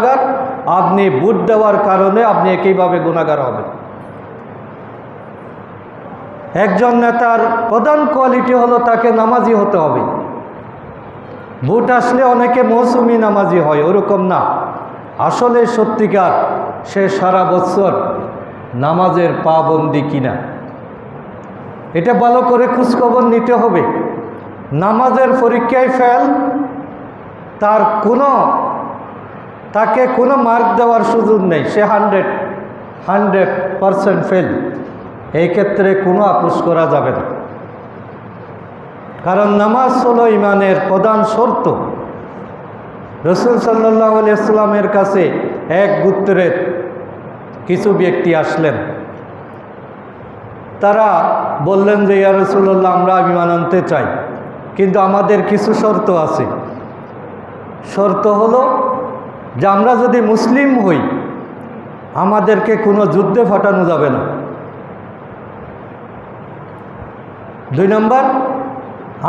গুনাহগার, আপনি ভোট দেওয়ার কারণে আপনি একইভাবে গুনাহগার হবেন। একজন নেতার প্রধান কোয়ালিটি হলো তাকে নামাজি হতে হবে। ভোট আসলে অনেকে মৌসুমি নামাজি হয়, ওরকম না। আসলে সত্যিকার সে সারা বছর নামাজের পাবন্দি কিনা এটা ভালো করে খোঁজখবর নিতে হবে। নামাজের পরীক্ষায় ফেল, তাকে কোনো মার্ক দেওয়ার সুযোগ নেই, সে 100% ফেল। এই ক্ষেত্রে কোনো আপোষ করা যাবে না, কারণ নামাজ হলো ইমানের প্রধান শর্ত। রাসূল সাল্লাল্লাহু আলাইহি ওয়াসাল্লামের কাছে এক গোত্রের কিছু ব্যক্তি আসলেন। তারা বললেন যে, ইয়া রাসূলুল্লাহ, আমরা ঈমান আনতে চাই, কিন্তু আমাদের কিছু শর্ত আছে। শর্ত হলো যে আমরা যদি মুসলিম হই, আমাদেরকে কোনো যুদ্ধে পাঠানো যাবে না। 2 নম্বর,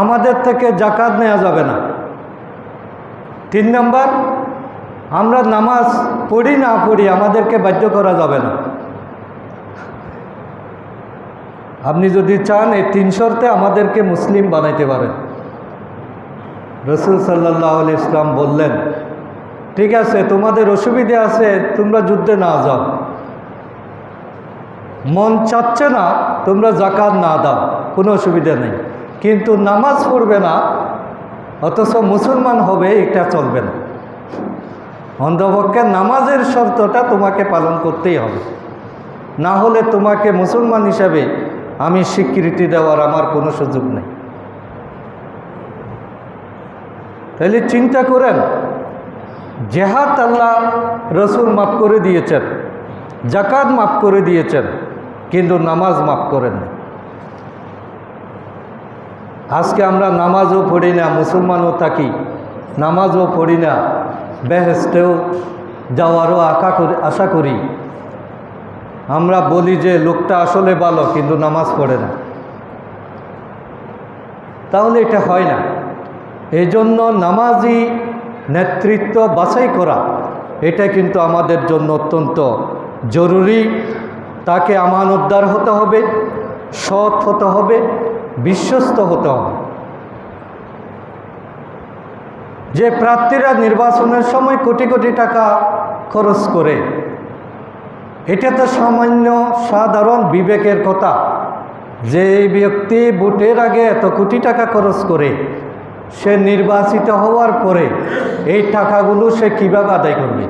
আমাদের থেকে যাকাত নেওয়া যাবে না। 3 নম্বর, আমরা নামাজ পড়ি না পড়ি আমাদেরকে বাধ্য করা যাবে না। আপনি যদি চান এই 3 শর্তে আমাদেরকে মুসলিম বানাইতে পারেন। রাসূল সাল্লাল্লাহু আলাইহি ওয়াসাল্লাম বললেন, ঠিক আছে, তোমাদের অসুবিধা আছে, তোমরা যুদ্ধে না যাও। মন চাচ্ছে না তোমরা যাকাত না দাও, কোনো অসুবিধা নেই, কিন্তু নামাজ পড়বে না অথচ মুসলমান হবে, এটা চলবে না। অন্তপক্ষে নামাজের শর্তটা তোমাকে পালন করতেই হবে, না হলে তোমাকে মুসলমান হিসাবে আমি স্বীকৃতি দেওয়ার আমার কোনো সুযোগ নেই। তাহলে চিন্তা করেন, জিহাদ আল্লাহ রসুল মাফ করে দিয়েছেন, যাকাত মাফ করে দিয়েছেন, কিন্তু নামাজ মাফ করেন না। আজকে আমরা নামাজও পড়ি না, মুসলমানও থাকি, নামাজও পড়ি না, বেহেশতেও যাওয়ারও আশা করি। আমরা বলি যে লোকটা আসলে ভালো, কিন্তু নামাজ পড়ে না, তাহলে এটা হয় না। এই জন্য নামাজি নেতৃত্ব বাছাই করা এটা কিন্তু আমাদের জন্য অত্যন্ত জরুরি। তাকে আমানতদার হতে হবে, সৎ হতে হবে, বিশ্বস্ত হতে হবে। যে প্রার্থীরা নির্বাচনের সময় কোটি কোটি টাকা খরচ করে, এটা তো সামান্য সাধারণ বিবেকের কথা। যে ব্যক্তি ভোটের আগে এত কোটি টাকা খরচ করে, সে নির্বাচিত হওয়ার পরে এই টাকাগুলো সে কীভাবে আদায় করবে?